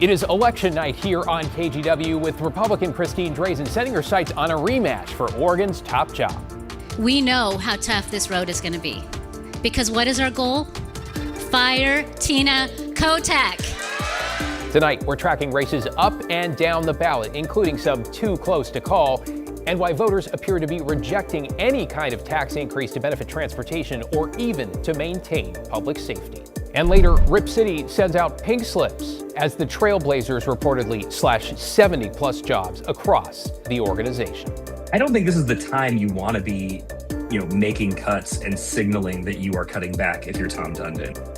It is election night here on KGW with Republican Christine Drazen setting her sights on a rematch for Oregon's top job. We know how tough this road is going to be because what is our goal? Fire Tina Kotek. Tonight, we're tracking races up and down the ballot, including some too close to call, and why voters appear to be rejecting any kind of tax increase to benefit transportation or even to maintain public safety. And later, Rip City sends out pink slips as the Trailblazers reportedly slash 70 plus jobs across the organization. I don't think this is the time you want to be, making cuts and signaling that you are cutting back if you're Tom Dundon.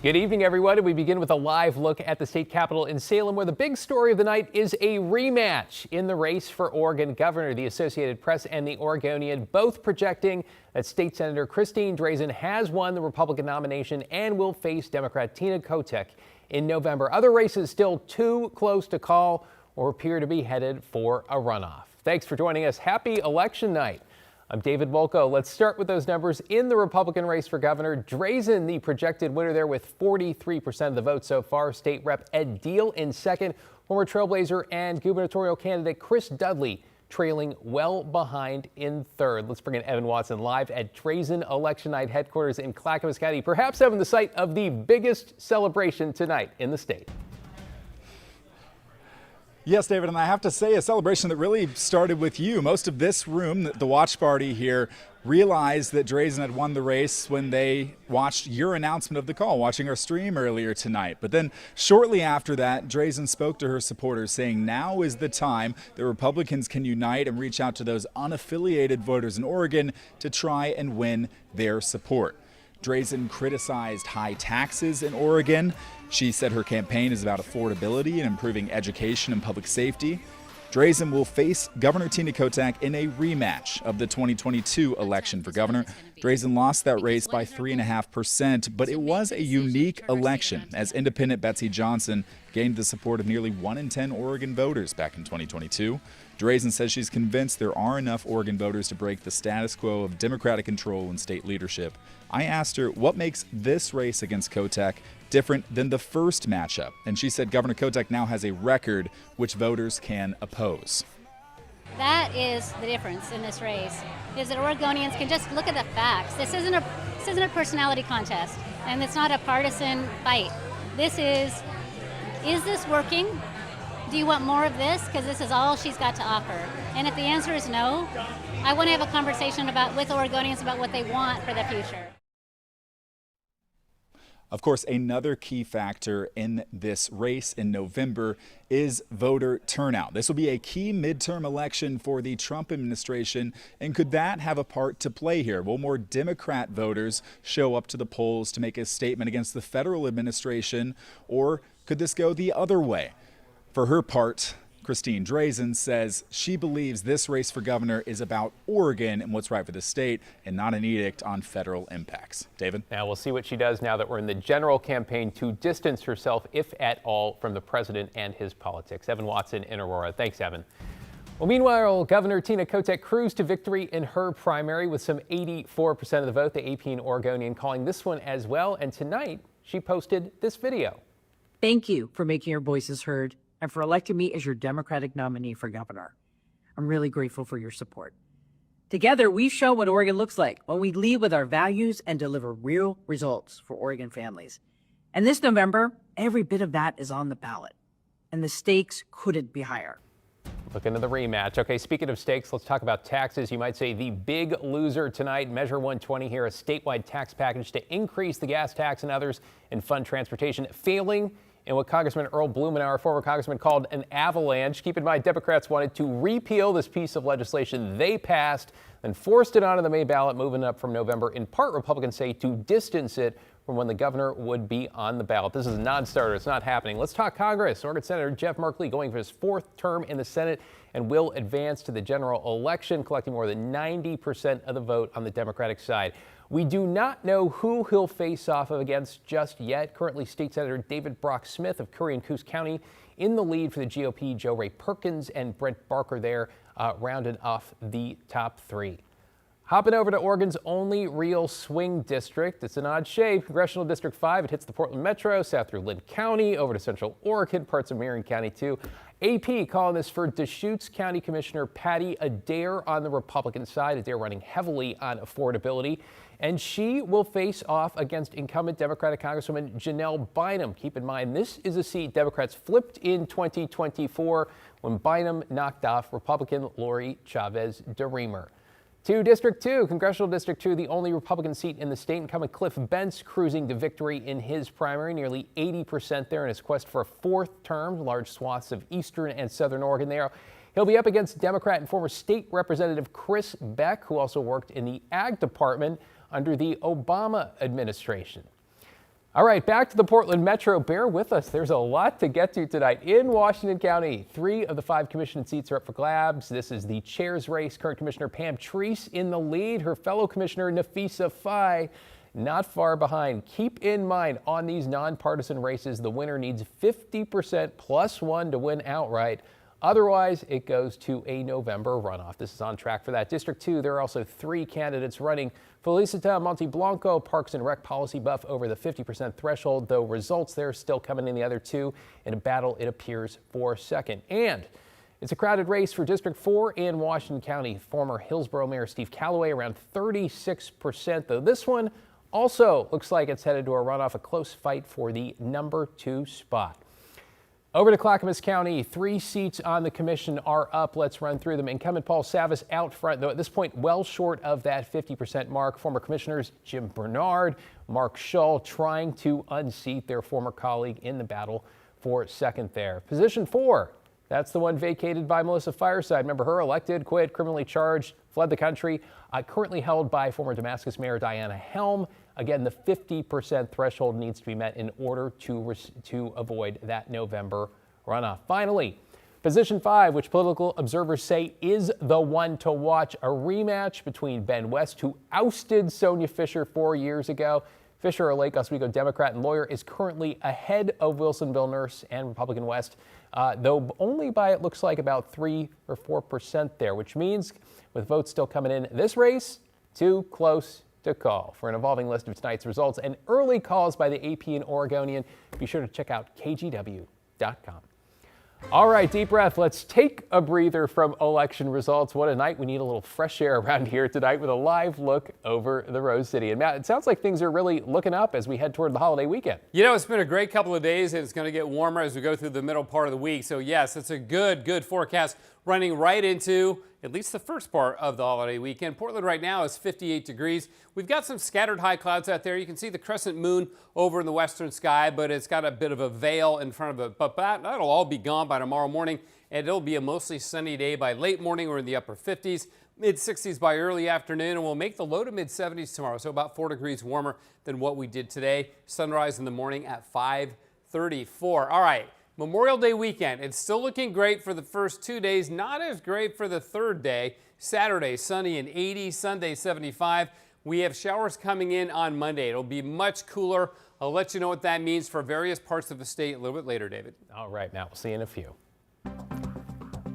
Good evening, everyone. And we begin with a live look at the state capitol in Salem, where the big story of the night is a rematch in the race for Oregon governor. The Associated Press and the Oregonian both projecting that State Senator Christine Drazen has won the Republican nomination and will face Democrat Tina Kotek in November. Other races still too close to call or appear to be headed for a runoff. Thanks for joining us. Happy election night. I'm David Wolko. Let's start with those numbers in the Republican race for governor. Drazen, the projected winner there with 43% of the vote so far. State Rep Ed Deal in second. Former Trailblazer and gubernatorial candidate Chris Dudley trailing well behind in third. Let's bring in Evan Watson live at Drazen election night headquarters in Clackamas County. Perhaps, Evan, the site of the biggest celebration tonight in the state. Yes, David, and I have to say a celebration that really started with you. Most of this room, the watch party here, realized that Drazen had won the race when they watched your announcement of the call, watching our stream earlier tonight. But then shortly after that, Drazen spoke to her supporters saying now is the time that Republicans can unite and reach out to those unaffiliated voters in Oregon to try and win their support. Drazen criticized high taxes in Oregon. She said her campaign is about affordability and improving education and public safety. Drazen will face Governor Tina Kotek in a rematch of the 2022 election for governor. Drazen lost that race by 3.5%, but it was a unique election as independent Betsy Johnson gained the support of nearly 1 in 10 Oregon voters back in 2022. Drazen says she's convinced there are enough Oregon voters to break the status quo of Democratic control in state leadership. I asked her what makes this race against Kotek different than the first matchup, and she said Governor Kotek now has a record which voters can oppose. That is the difference in this race, is that Oregonians can just look at the facts. This isn't a personality contest, and it's not a partisan fight. This is this working? Do you want more of this? Because this is all she's got to offer. And if the answer is no, I want to have a conversation with Oregonians about what they want for the future. Of course, another key factor in this race in November is voter turnout. This will be a key midterm election for the Trump administration, and could that have a part to play here? Will more Democrat voters show up to the polls to make a statement against the federal administration, or could this go the other way? For her part, Christine Drazen says she believes this race for governor is about Oregon and what's right for the state and not an edict on federal impacts. David? Now we'll see what she does now that we're in the general campaign to distance herself, if at all, from the president and his politics. Evan Watson in Aurora. Thanks, Evan. Well, meanwhile, Governor Tina Kotek cruised to victory in her primary with some 84% of the vote, the AP and Oregonian calling this one as well. And tonight, she posted this video. Thank you for making your voices heard and for electing me as your Democratic nominee for governor. I'm really grateful for your support. Together, we've shown what Oregon looks like when we lead with our values and deliver real results for Oregon families. And this November, every bit of that is on the ballot, and the stakes couldn't be higher. Look into the rematch. Okay, speaking of stakes, let's talk about taxes. You might say the big loser tonight, Measure 120 here, a statewide tax package to increase the gas tax and others and fund transportation, failing in what Congressman Earl Blumenauer, former congressman, called an avalanche. Keep in mind, Democrats wanted to repeal this piece of legislation they passed, then forced it onto the May ballot, moving up from November. In part, Republicans say to distance it from when the governor would be on the ballot. This is a non-starter. It's not happening. Let's talk Congress. Oregon Senator Jeff Merkley going for his 4th term in the Senate and will advance to the general election, collecting more than 90% of the vote on the Democratic side. We do not know who he'll face off against just yet. Currently, State Senator David Brock Smith of Curry and Coos County in the lead for the GOP. Joe Ray Perkins and Brent Barker there rounded off the top 3. Hopping over to Oregon's only real swing district. It's an odd shape. Congressional District 5, it hits the Portland Metro, south through Lynn County, over to Central Oregon, parts of Marion County too. AP calling this for Deschutes County Commissioner Patty Adair on the Republican side. Adair running heavily on affordability. And she will face off against incumbent Democratic Congresswoman Janelle Bynum. Keep in mind, this is a seat Democrats flipped in 2024 when Bynum knocked off Republican Lori Chavez DeRemer. To District 2, Congressional District 2, the only Republican seat in the state. Incumbent Cliff Bentz cruising to victory in his primary, nearly 80% there in his quest for a fourth term. Large swaths of eastern and southern Oregon there. He'll be up against Democrat and former state representative Chris Beck, who also worked in the ag department under the Obama administration. All right, back to the Portland Metro. Bear with us. There's a lot to get to tonight. In Washington County, 3 of the 5 commission seats are up for grabs. This is the chair's race. Current Commissioner Pam Treese in the lead. Her fellow Commissioner Nafisa Fye not far behind. Keep in mind, on these nonpartisan races, the winner needs 50% plus 1 to win outright. Otherwise, it goes to a November runoff. This is on track for that. District 2, there are also 3 candidates running. Felicita Monteblanco, Parks and Rec policy buff over the 50% threshold, though results there still coming in the other 2 in a battle, it appears, for second. And it's a crowded race for District 4 in Washington County. Former Hillsborough Mayor Steve Calloway around 36%, though this one also looks like it's headed to a runoff, a close fight for the number 2 spot. Over to Clackamas County, 3 seats on the commission are up. Let's run through them. Incumbent Paul Savas out front, though at this point well short of that 50% mark. Former commissioners Jim Bernard, Mark Shull trying to unseat their former colleague in the battle for second there. Position 4, that's the one vacated by Melissa Fireside. Remember her, elected, quit, criminally charged, fled the country. Currently held by former Damascus Mayor Diana Helm. Again, the 50% threshold needs to be met in order to avoid that November runoff. Finally, position 5, which political observers say is the one to watch, a rematch between Ben West, who ousted Sonia Fisher 4 years ago. Fisher, a Lake Oswego Democrat and lawyer, is currently ahead of Wilsonville nurse and Republican West, though only by, it looks like, about 3 or 4% there, which means with votes still coming in this race, too close to call. For an evolving list of tonight's results and early calls by the AP and Oregonian, be sure to check out KGW.com. All right, deep breath. Let's take a breather from election results. What a night. We need a little fresh air around here tonight with a live look over the Rose City. And Matt, it sounds like things are really looking up as we head toward the holiday weekend. You know, it's been a great couple of days, and it's going to get warmer as we go through the middle part of the week. So yes, it's a good forecast running right into at least the first part of the holiday weekend. Portland right now is 58 degrees. We've got some scattered high clouds out there. You can see the crescent moon over in the western sky, but it's got a bit of a veil in front of it. But that'll all be gone by tomorrow morning, and it'll be a mostly sunny day by late morning. We're in the upper 50s, mid 60s by early afternoon, and we'll make the low to mid 70s tomorrow, so about 4 degrees warmer than what we did today. Sunrise in the morning at 5:34. All right. Memorial Day weekend, it's still looking great for the first 2 days, not as great for the third day. Saturday, sunny and 80, Sunday, 75. We have showers coming in on Monday. It'll be much cooler. I'll let you know what that means for various parts of the state a little bit later, David. All right, Matt, we'll see you in a few.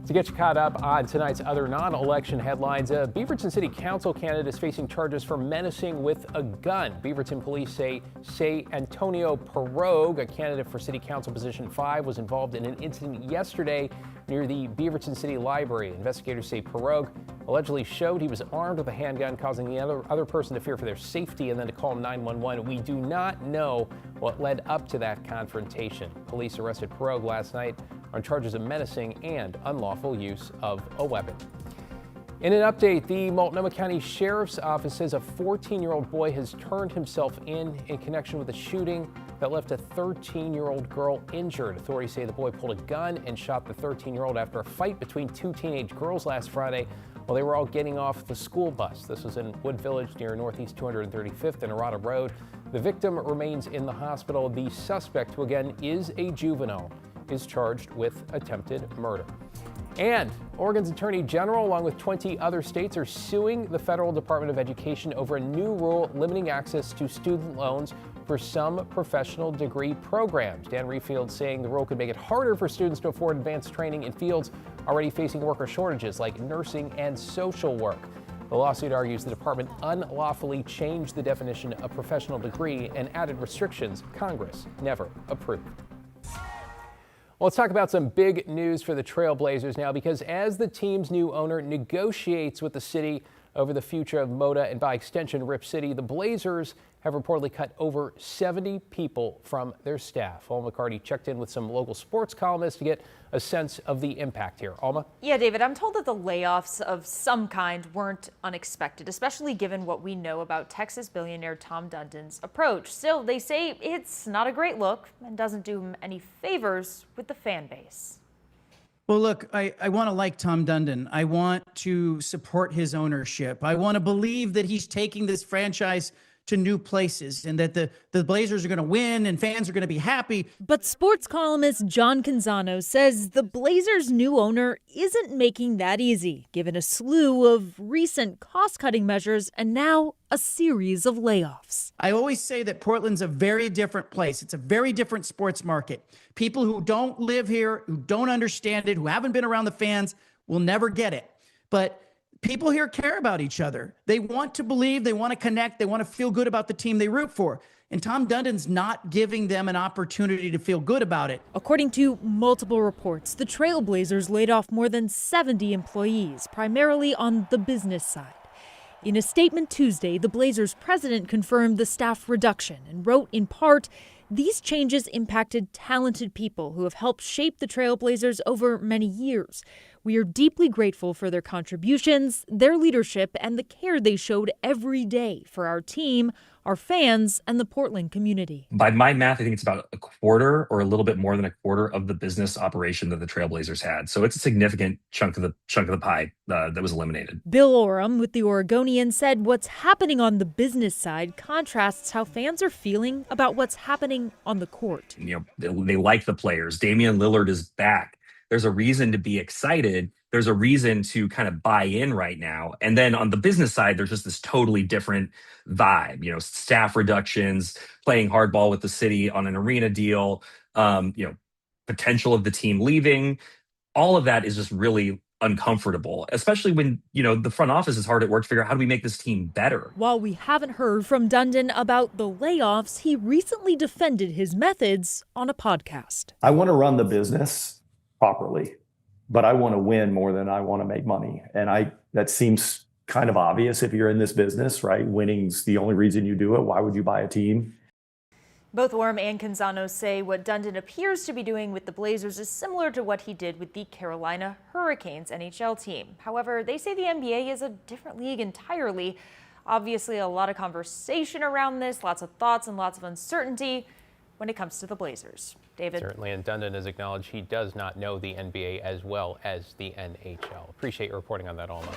To get you caught up on tonight's other non-election headlines, a Beaverton City Council candidate is facing charges for menacing with a gun. Beaverton police say Antonio Pirogue, a candidate for City Council position 5, was involved in an incident yesterday near the Beaverton City Library. Investigators say Pirogue allegedly showed he was armed with a handgun, causing the other person to fear for their safety and then to call 911. We do not know what led up to that confrontation. Police arrested Pirogue last night on charges of menacing and unlawful use of a weapon. In an update, the Multnomah County Sheriff's Office says a 14-year-old boy has turned himself in connection with a shooting that left a 13-year-old girl injured. Authorities say the boy pulled a gun and shot the 13-year-old after a fight between 2 teenage girls last Friday while they were all getting off the school bus. This was in Wood Village near Northeast 235th and Arata Road. The victim remains in the hospital. The suspect, who again is a juvenile, is charged with attempted murder. And Oregon's Attorney General, along with 20 other states, are suing the Federal Department of Education over a new rule limiting access to student loans for some professional degree programs. Dan Refield saying the rule could make it harder for students to afford advanced training in fields already facing worker shortages like nursing and social work. The lawsuit argues the department unlawfully changed the definition of professional degree and added restrictions Congress never approved. Well, let's talk about some big news for the Trailblazers now, because as the team's new owner negotiates with the city over the future of Moda and by extension Rip City, the Blazers have reportedly cut over 70 people from their staff. Alma McCarty checked in with some local sports columnists to get a sense of the impact here. Alma? Yeah, David, I'm told that the layoffs of some kind weren't unexpected, especially given what we know about Texas billionaire Tom Dundon's approach. Still, they say it's not a great look and doesn't do him any favors with the fan base. Well, look, I want to like Tom Dundon. I want to support his ownership. I want to believe that he's taking this franchise to new places and that the Blazers are going to win and fans are going to be happy. But sports columnist John Canzano says the Blazers' new owner isn't making that easy, given a slew of recent cost-cutting measures and now a series of layoffs. I always say that Portland's a very different place. It's a very different sports market. People who don't live here, who don't understand it, who haven't been around the fans will never get it. But people here care about each other. They want to believe, they want to connect, they want to feel good about the team they root for. And Tom Dundon's not giving them an opportunity to feel good about it. According to multiple reports, the Trailblazers laid off more than 70 employees, primarily on the business side. In a statement Tuesday, the Blazers president confirmed the staff reduction and wrote in part, "These changes impacted talented people who have helped shape the Trailblazers over many years. We are deeply grateful for their contributions, their leadership, and the care they showed every day for our team, our fans, and the Portland community." By my math, I think it's about a quarter or a little bit more than a quarter of the business operation that the Trailblazers had. So it's a significant chunk of the pie that was eliminated. Bill Oram with the Oregonian said what's happening on the business side contrasts how fans are feeling about what's happening on the court. They like the players. Damian Lillard is back. There's a reason to be excited. There's a reason to kind of buy in right now. And then on the business side, there's just this totally different vibe, staff reductions, playing hardball with the city on an arena deal, potential of the team leaving. All of that is just really uncomfortable, especially when, the front office is hard at work to figure out how do we make this team better. While we haven't heard from Dundon about the layoffs, he recently defended his methods on a podcast. I want to run the business properly, but I want to win more than I want to make money. And that seems kind of obvious if you're in this business, right? Winning's the only reason you do it. Why would you buy a team? Both Orm and Canzano say what Dundon appears to be doing with the Blazers is similar to what he did with the Carolina Hurricanes NHL team. However, they say the NBA is a different league entirely. Obviously, a lot of conversation around this, lots of thoughts and lots of uncertainty when it comes to the Blazers. David? Certainly, and Dundon has acknowledged he does not know the NBA as well as the NHL. Appreciate your reporting on that, Alma.